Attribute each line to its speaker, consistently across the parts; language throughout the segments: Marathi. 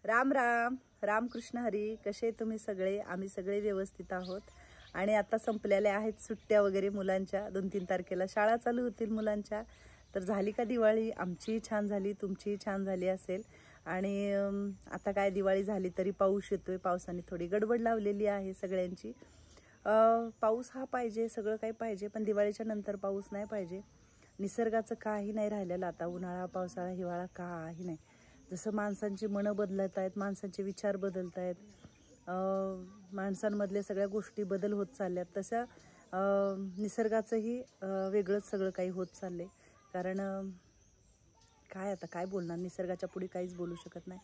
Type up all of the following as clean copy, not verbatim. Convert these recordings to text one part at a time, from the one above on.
Speaker 1: राम राम रामकृष्ण हरी. कसे तुम्ही सगळे? आम्ही सगळे व्यवस्थित आहोत. आणि आता संपलेल्या आहेत सुट्ट्या वगैरे मुलांच्या. 2-3 तारखेला शाळा चालू होतील मुलांच्या. तर झाली का दिवाळी? आमची छान झाली, तुमची छान झाली असेल. आणि आता काय दिवाळी झाली तरी पाऊस येतोय. पावसाने थोडी गडबड लावलेली आहे सगळ्यांची. पाऊस हा पाहिजे, सगळं काही पाहिजे, पण दिवाळीच्या नंतर पाऊस नाही पाहिजे. निसर्गाचं काही नाही राहिलेलं आता. उन्हाळा, पावसाळा, हिवाळा काही नाही. जसं माणसांची मनं बदलत आहेत, माणसांचे विचार बदलत आहेत, माणसांमधल्या सगळ्या गोष्टी बदल होत चालल्यात, तसं निसर्गाचंही वेगळंच सगळं काही होत चाललंय. कारण काय आता काय बोलणार, निसर्गाच्या पुढे काहीच बोलू शकत नाही.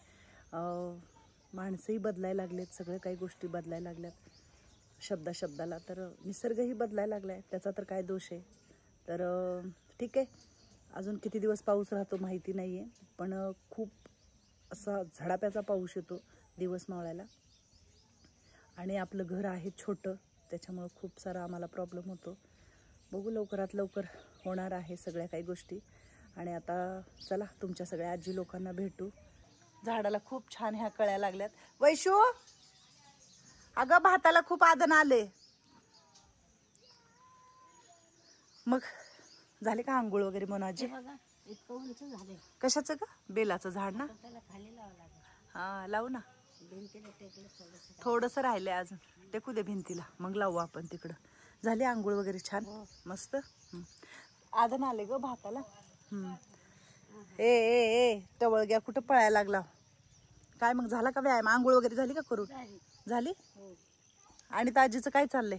Speaker 1: माणसंही बदलायला लागलेत, सगळ्या काही गोष्टी बदलायला लागल्यात शब्दाला. तर निसर्गही बदलायला लागलाय, त्याचा तर काय दोष आहे. तर ठीक आहे, अजून किती दिवस पाऊस राहतो माहिती नाही आहे, पण खूप असा झडाप्याचा पाऊस येतो दिवस मावळायला. आणि आपलं घर आहे छोटं, त्याच्यामुळं खूप सारा आम्हाला प्रॉब्लेम होतो. बघू लवकरात लवकर होणार आहे सगळ्या काही गोष्टी. आणि आता चला तुमच्या सगळ्या आजी लोकांना भेटू. झाडाला खूप छान ह्या कळ्या लागल्यात. वैशू, अगं भाताला खूप आदन आले. मग झाले का आंघोळ वगैरे मनाजी? कशाचं का? बेलाचं झाड ना? हा लावू ना. थोडस राहिलंय अजून, टेकू दे भिंतीला, मग लावू आपण तिकडं. झाली आंघोळ वगैरे छान मस्त. आदन आले ग भाताला. ए ए ए टवळग्या कुठं पळायला लागला काय? मग झाला का व्यायाम? आंघोळ वगैरे झाली का करून? झाली. आणि ताजीचं काय चाललंय?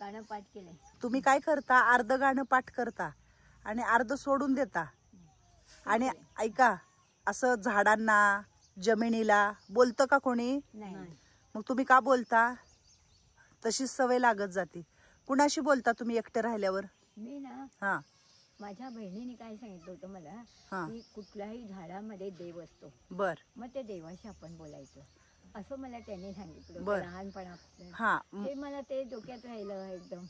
Speaker 2: गाणं पाठ केलंय.
Speaker 1: तुम्ही काय करता? अर्ध गाणं पाठ करता आणि अर्ध सोडून देता. आणि ऐका, असं झाडांना, जमिनीला बोलतं का कोणी? मग तुम्ही का बोलता? तशीच सवय लागत जाते. कुणाशी बोलता तुम्ही एकटे राहिल्यावर?
Speaker 2: मी ना,
Speaker 1: हा,
Speaker 2: माझ्या बहिणीने काय सांगितलं होतं मला, की कुठल्याही झाडामध्ये देव असतो.
Speaker 1: बर.
Speaker 2: मग ते देवाशी आपण बोलायचं, असं मला त्यांनी सांगितलं लहानपणापासून.
Speaker 1: हा,
Speaker 2: ते मला ते डोक्यात राहिलं एकदम.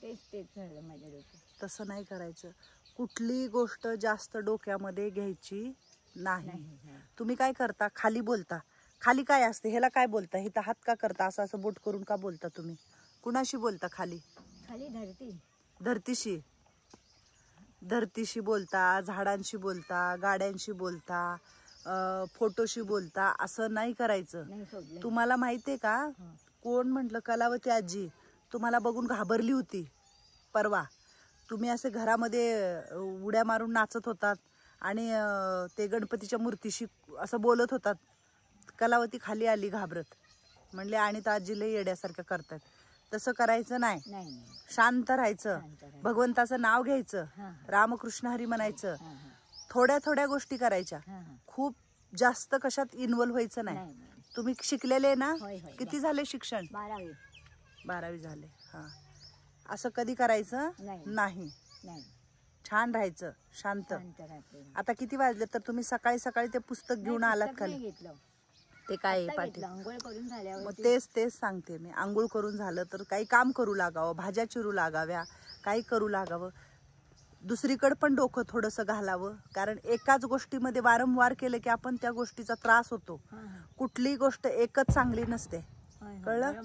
Speaker 2: तेच झालं माझ्या डोक्यात.
Speaker 1: तसं नाही करायचं. कुठली गोष्ट जास्त डोक्यामध्ये घ्यायची नाही. तुम्ही काय करता? खाली बोलता. खाली काय असते? ह्याला काय बोलता? इथं हात का करता? असं असं बोट करून का बोलता तुम्ही? कुणाशी बोलता खाली?
Speaker 2: खाली
Speaker 1: धरतीशी. धरतीशी बोलता, झाडांशी बोलता, गाड्यांशी बोलता, फोटोशी बोलता. असं नाही करायचं. तुम्हाला माहितीये का, कोण म्हटलं? कलावती आजी तुम्हाला बघून घाबरली होती परवा. तुम्ही असे घरामध्ये उड्या मारून नाचत होतात आणि ते गणपतीच्या मूर्तीशी असं बोलत होतात. कलावती खाली आली घाबरत. म्हणले आणि तर आजीला येड्यासारखं करतात. तसं करायचं नाही. शांत राहायचं, भगवंताचं नाव घ्यायचं, रामकृष्ण हरी म्हणायचं. थोड्या थोड्या गोष्टी करायच्या, खूप जास्त कशात इन्व्हॉल्व व्हायचं नाही. तुम्ही शिकलेले ना? किती झाले शिक्षण? 12वी झाले. हा, असं कधी करायचं नाही. छान राहायचं, शांत. आता किती वाजले? तर तुम्ही सकाळी सकाळी ते पुस्तक घेऊन आलात का? ते काय पाठी?
Speaker 2: आंघोळ करून झाल्यावर
Speaker 1: मग तेच सांगते मी. आंघोळ करून झालं तर काही काम करू लागावं, भाज्या चिरू लागाव्या, काही करू लागावं. दुसरीकडे पण डोकं थोडंसं घालावं. कारण एकाच गोष्टीमध्ये वारंवार केलं की आपण त्या गोष्टीचा त्रास होतो. कुठलीही गोष्ट एकच चांगली नसते, कळलं?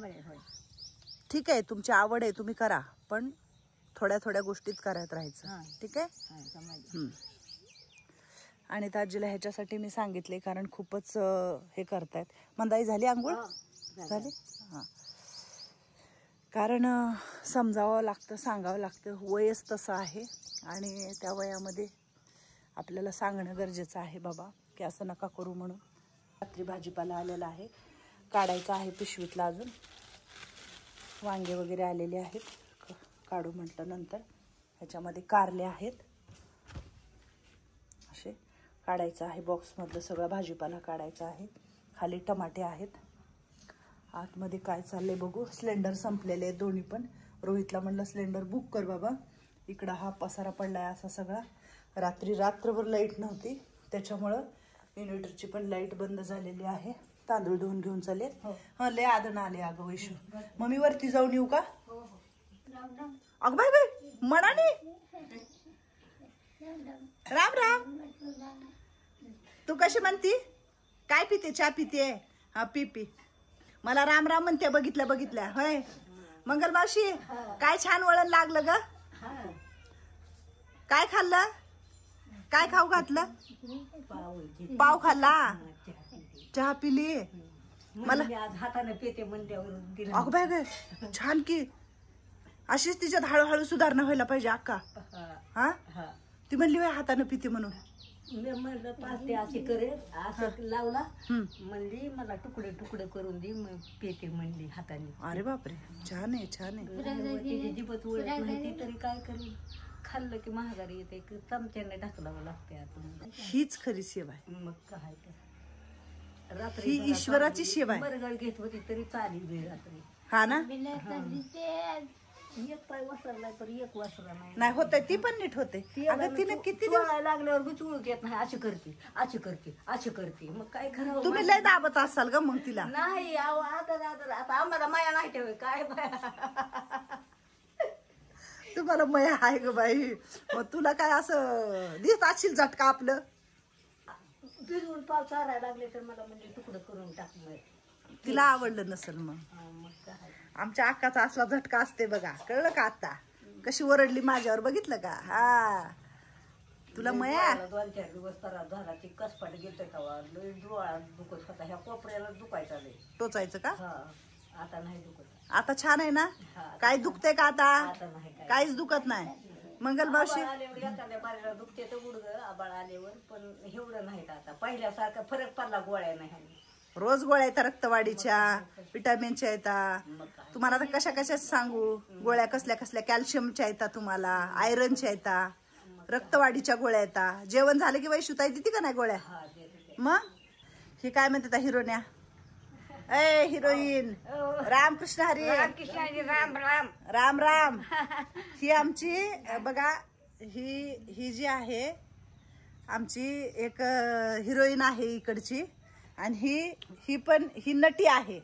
Speaker 1: ठीक आहे, तुमची आवड आहे, तुम्ही करा, पण थोड्या थोड्या गोष्टीत करत राहायचं. ठीक आहे. आणि ताजीला ह्याच्यासाठी मी सांगितले, कारण खूपच हे करतायत. मंदाई झाली आंघोळ? झाली. हा, कारण समजावं लागतं, सांगावं लागतं. वयच तसं आहे आणि त्या वयामध्ये आपल्याला सांगणं गरजेचं आहे बाबा, की असं नका करू म्हणून. रात्री भाजीपाला आलेला आहे, काढायचा आहे पिशवीतला. अजून वांगे वगैरे आलेले आहेत, काढू म्हटलं नंतर. ह्याच्यामध्ये कारले आहेत, असे काढायचं आहे. बॉक्समधलं सगळं भाजीपाला काढायचा आहे. खाली टमाटे आहेत. आतमध्ये काय चाललंय बघू. सिलेंडर संपलेले आहेत दोन्ही पण. रोहितला म्हणलं सिलेंडर बुक कर बाबा. इकडं हा पसारा पडलाय असा सगळा. रात्रभर लाईट नव्हती, त्याच्यामुळं इन्व्हर्टरची पण लाईट बंद झालेली आहे. तांदूळ धुवून घेऊन चालेल. हा, लय आदन आले अगं वैशू. मम्मी वरती जाऊन येऊ का? अगं बाय बाय मनाने. राम राम. तू कशी म्हणती? काय पिते? चहा पिते? हा पी पी. मला राम राम म्हणते बघितल्या होय. मंगल मावशी काय छान वळण लागलं ग. काय खाल्लं? काय खाऊ घातलं? पाव खाल्ला. चहा पिली. मला
Speaker 2: हाताने पेते म्हणल्यावर
Speaker 1: अगं बाय ग छान की. अशीच तिच्यात हळूहळू सुधारणा व्हायला पाहिजे अक्का. हा ती म्हणली बाय हाताने पिते म्हणून.
Speaker 2: मी म्हणलं पाच ते असे करे असं लावला म्हणली मला तुकडे तुकडे करून दे मग पेते म्हणली हाताने.
Speaker 1: अरे बापरे छान आहे छान आहे.
Speaker 2: तिची जिभत वळत नाही तरी काय करेल. खाल्लं की महागारी येते चमच्याने ढकलावं लागते आता.
Speaker 1: हीच खरी सेवा आहे.
Speaker 2: मग काय तर
Speaker 1: ही ईश्वराची सेवा आहे.
Speaker 2: बरगड घेत होती तरी चालेल वेळ रात्री.
Speaker 1: हा ना
Speaker 2: एक पाय वसरलाय तर एक वसरला
Speaker 1: नाही होत. ती पण नीट होते. अगं तिने किती
Speaker 2: लागल्यावर गुचवूक येत नाही. अशी करते मग काय खरं.
Speaker 1: तुम्ही लय दाबत असाल ग मग तिला.
Speaker 2: नाही आता आम्हाला माया नाही ठेव काय बाया.
Speaker 1: तुम्हाला मया आहे ग बाई. मग तुला काय असं दिसत असशील झटका आपलं.
Speaker 2: भिजवून पाव चारायला लागले तर मला म्हणजे तुकडं करून टाकलं.
Speaker 1: तिला आवडलं नसेल मग. आमच्या अक्काचा असला झटका असते बघा. कळलं का आता कशी ओरडली माझ्यावर बघितलं का. हा तुला मया
Speaker 2: 2-4 दिवस त्रास झाला. ती कसपाट घेत का डोळा दुखत होता. ह्या कोपऱ्याला दुखायचा लय.
Speaker 1: टोचायचं का?
Speaker 2: आता नाही दुखत.
Speaker 1: आता छान आहे ना. काय दुखतंय का आता?
Speaker 2: आता नाही
Speaker 1: काहीच दुखत नाही. मंगल मावशी
Speaker 2: आल्यावर दुखते तर गुडघं आबाळ आल्यावर पण एवढं नाही. आता पहिल्यासारखा फरक पडला. गोळ्या नाही.
Speaker 1: रोज गोळ्या येतात रक्तवाढीच्या विटॅमिनच्या येतात. तुम्हाला आता कशा कशा सांगू गोळ्या. कसल्या कसल्या कॅल्शियमच्या येतात तुम्हाला. आयरनच्या येतात. रक्तवाढीच्या गोळ्या येतात. जेवण झालं की वैशुताई देते का नाही गोळ्या. मग हे काय म्हणतात हिरोन्या. ए हिरोईन रामकृष्ण हरी.
Speaker 2: राम राम
Speaker 1: राम राम. ही आमची बघा ही जी आहे आमची एक हिरोईन आहे इकडची. आणि ही पण ही नटी आहे.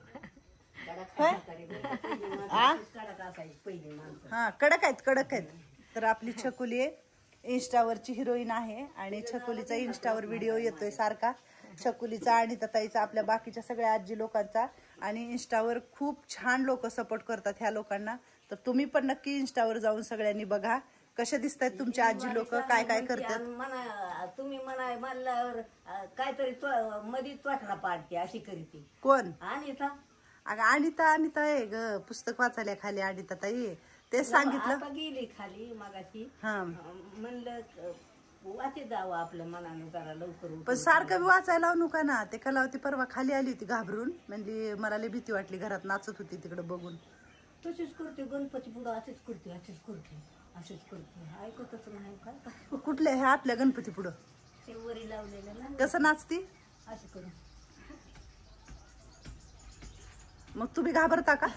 Speaker 1: हा कडक आहेत. तर आपली छकुली इंस्टावरची हिरोईन आहे. आणि छकुलीचा इंस्टावर व्हिडिओ येतोय सारखा. छकुलीचा आणि ताईचा आपल्या बाकीच्या सगळ्या आजी लोकांचा. आणि इंस्टावर खूप छान लोक सपोर्ट करतात ह्या लोकांना. तर तुम्ही पण नक्की इंस्टावर जाऊन सगळ्यांनी बघा कशा दिसतात तुमच्या आजी लोक काय काय करतात.
Speaker 2: तुम्ही म्हणाय म्हणल्यावर काहीतरी मध्ये त्वाटला पाडते अशी करीते.
Speaker 1: कोण?
Speaker 2: अनिता.
Speaker 1: अगं अनिता आहे ग. पुस्तक वाचायला खाली अनिता ताई. तेच सांगितलं.
Speaker 2: गेली खाली मगाशी. म्हणलं वाचे जावं आपल्या मनाने जरा लवकर.
Speaker 1: पण सारखं वाचायला लावू नका ना. ते कलावती परवा खाली आली होती घाबरून. म्हणजे मला लय भीती वाटली. घरात नाचत होती तिकडे बघून.
Speaker 2: तशीच करते गणपती पुढं असेच करते ऐकतच नाही काय.
Speaker 1: कुठले हे आपल्या गणपती पुढं
Speaker 2: ते वरी लावलेलं ना.
Speaker 1: कसं नाचती
Speaker 2: अशी करून.
Speaker 1: मग तुम्ही घाबरता का?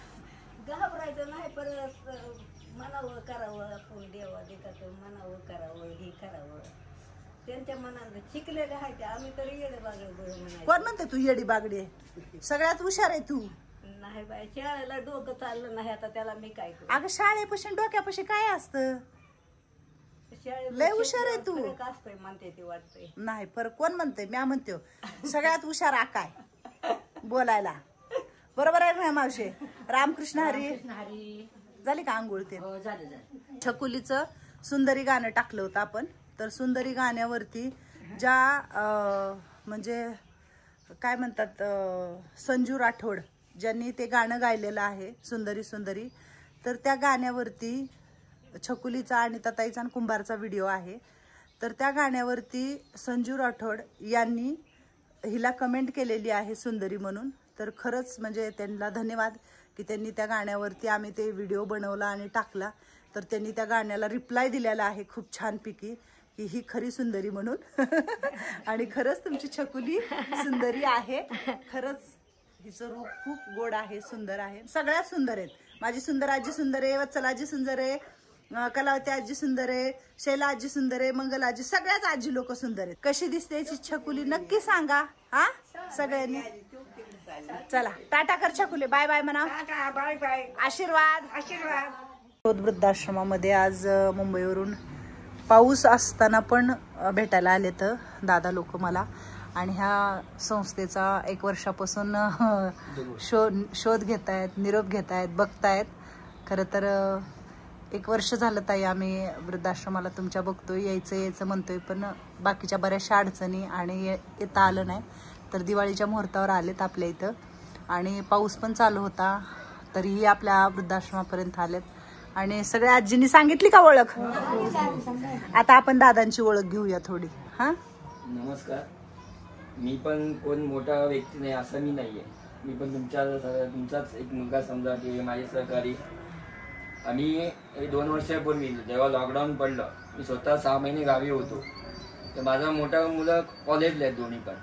Speaker 2: घाबरायचं नाही परत मनावं करावं. आपण देवा देतात मनावं करावं. हे करावं त्यांच्या मनात शिकलेले आहे ते. आम्ही तरी येडे बागडे.
Speaker 1: कोण म्हणते तू येडी बागडी? सगळ्यात हुशार आहे तू.
Speaker 2: नाही बाय शाळेला डोकं चाललं नाही आता त्याला मी काय करू.
Speaker 1: अगं शाळेपासून डोक्यापाशी काय असतं. लय हुशार आहे तू.
Speaker 2: असतंय म्हणते ते वाटतंय.
Speaker 1: नाही फरक कोण म्हणते? मी म्हणतो सगळ्यात हुशार आकाय बोलायला. बरोबर आहे ना मावशी. रामकृष्ण हरी. झाली का आंघोळ ते? छकुलीचं सुंदरी गाणं टाकलं होतं आपण. तर सुंदरी गाण्यावरती ज्या म्हणजे काय म्हणतात संजू राठोड ज्यांनी ते गाणं गायलेलं आहे सुंदरी सुंदरी. तर त्या गाण्यावरती छकुलीचा आणि ताईचा आणि कुंभारचा व्हिडिओ आहे. तर त्या गाण्यावरती संजू राठोड यांनी हिला कमेंट केलेली आहे सुंदरी म्हणून. तर खरंच म्हणजे त्यांना धन्यवाद की त्यांनी त्या गाण्यावरती आम्ही ते व्हिडिओ बनवला आणि टाकला. तर त्यांनी त्या गाण्याला रिप्लाय दिलेला आहे खूप छानपैकी की ही खरी सुंदरी म्हणून. आणि खरंच तुमची छकुली सुंदरी आहे. खरंच हिचं रूप खूप गोड आहे. सुंदर आहे. सगळ्यात सुंदर आहेत. माझी सुंदर आजी सुंदर आहे. वत्सला आजी सुंदर आहे. कलावती आजी सुंदर आहे. शैला आजी सुंदर आहे. मंगल आजी सगळ्याच आजी लोक सुंदर आहेत. कशी दिसते याची छकुली नक्की सांगा हा सगळ्यांनी. चला टाटा कर छकुली. बाय बाय म्हणा.
Speaker 2: Bye bye.
Speaker 1: आशीर्वाद. वृद्धाश्रमामध्ये आज मुंबईवरून पाऊस असताना पण भेटायला आले तर दादा लोक मला. आणि ह्या संस्थेचा 1 वर्षापासून शोध घेत आहेत, निरोप घेत आहेत, बघतायत. खरं तर 1 वर्ष झालं ताई आम्ही वृद्धाश्रमाला तुमच्या बघतोय, यायचं म्हणतोय, पण बाकीच्या बऱ्याचशा अडचणी आणि येता आलं नाही. तर दिवाळीच्या मुहूर्तावर आलेत आपल्या इथं आणि पाऊस पण चालू होता, तरीही आपल्या वृद्धाश्रमापर्यंत आलेत. आणि सगळ्या आजींनी सांगितली का ओळख? आता आपण दादांची ओळख घेऊया थोडी. हा,
Speaker 3: नमस्कार. मी पण कोण मोठा व्यक्ती नाही असं मी नाहीये. मी पण तुमचाच एक मुलगा समजा की माझे सहकारी. आणि 2 वर्षापूर्वी जेव्हा लॉकडाऊन पडलं, मी स्वतः 6 महिने गावी होतो. तर माझा मोठा मुलं कॉलेजला आहेत दोन्ही पण.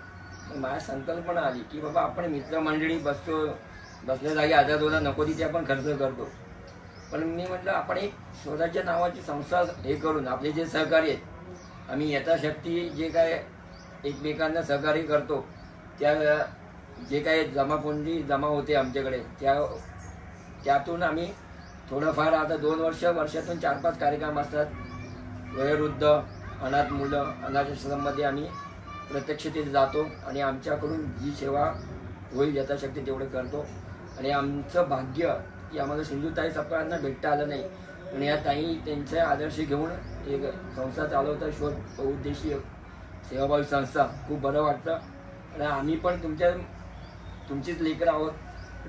Speaker 3: माझ्या संकल्पना आली की बाबा आपण मित्रमंडळी बसल्या जागी आजारला नको तिथे आपण खर्च करतो. पण मी म्हटलं आपण एक स्वतःच्या नावाची संस्था हे करून आपले जे सहकारी आहेत, आम्ही यथाशक्ती जे काय एकमेकांना सहकार्य करतो, त्या जे काही जमापुंजी जमा होते आमच्याकडे त्यातून आम्ही थोडंफार आता 2 वर्षातून 4-5 कार्यक्रम असतात. वयोवृद्ध, अनाथ मुलं, अनाथाश्रममध्ये आम्ही प्रत्यक्ष तिथे जातो आणि आमच्याकडून जी सेवा होईल यथाशक्ती तेवढं करतो. आणि आमचं भाग्य की आम्हाला सिंधुताई सप्ताहांना भेटता आलं नाही, पण या ताई त्यांचे आदर्श घेऊन एक संस्था चालवता, शोध बहुउद्देशीय सेवाभावी संस्था. खूप बरं वाटतं. आणि आम्ही पण तुमचीच लेकर आहोत.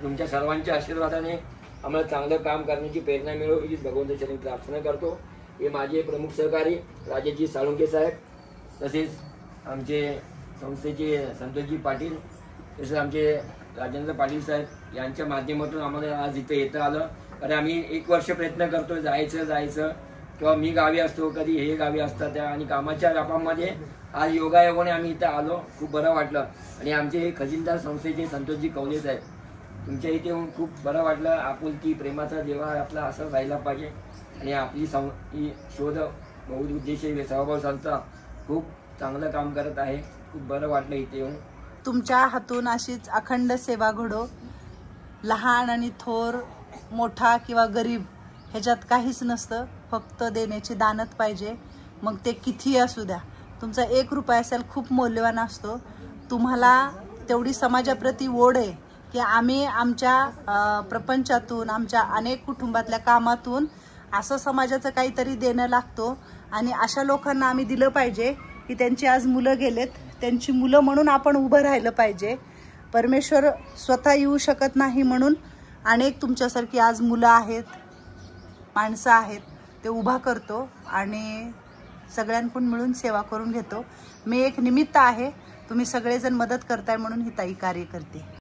Speaker 3: तुमच्या सर्वांच्या आशीर्वादाने आम्हाला चांगलं काम करण्याची प्रेरणा मिळो हीच भगवंताची प्रार्थना करतो. हे माझे प्रमुख सहकारी राजेशजी साळुंके साहेब, तसेच आमचे संस्थेचे संतोषजी पाटील, तसेच आमचे राजेंद्र पाटील साहेब यांच्या माध्यमातून आम्हाला आज इथं येता आलं. कारण आम्ही 1 वर्ष प्रयत्न करतो जायचं किंवा मी गावी असतो, कधी हे गावी असतात, आणि कामाच्या व्यापामध्ये आज योगायोगाने आम्ही इथं आलो. खूप बरं वाटलं. आणि आमचे खजिनदार संस्थेचे संतोषजी कवले साहेब, तुमच्या इथे येऊन खूप बरं वाटलं. आपुलकी प्रेमाचा जेव्हा आपला असं राहिला पाहिजे. आणि आपली ही शोध बहुउद्देशीय सेवाभावी संस्था खूप चांगलं काम करत आहे. खूप बरं वाटलं इथे येऊन.
Speaker 1: तुमच्या हातून अशीच अखंड सेवा घडो. लहान आणि थोर, मोठा किंवा गरीब ह्याच्यात काहीच नसतं, फक्त देण्याची दानत पाहिजे. मग ते कितीही असू द्या. तुमचा 1 रुपया असेल खूप मौल्यवान असतो. तुम्हाला तेवढी समाजाप्रती ओढ आहे की आम्ही आमच्या प्रपंचातून, आमच्या अनेक कुटुंबातल्या कामातून असं समाजाचं काहीतरी देणं लागतो. आणि अशा लोकांना आम्ही दिलं पाहिजे की त्यांची आज मुलं गेलेत, त्यांची मुलं म्हणून आपण उभं राहिलं पाहिजे. परमेश्वर स्वतः येऊ शकत नाही म्हणून अनेक तुमच्यासारखी आज मुलं आहेत, माणसं आहेत, ते उभा करतो आणि सगळ्यांकडून मिळून सेवा करून घेतो. मी एक निमित्त आहे, तुम्ही सगळेजण मदत करताय म्हणून ही ताई कार्य करते.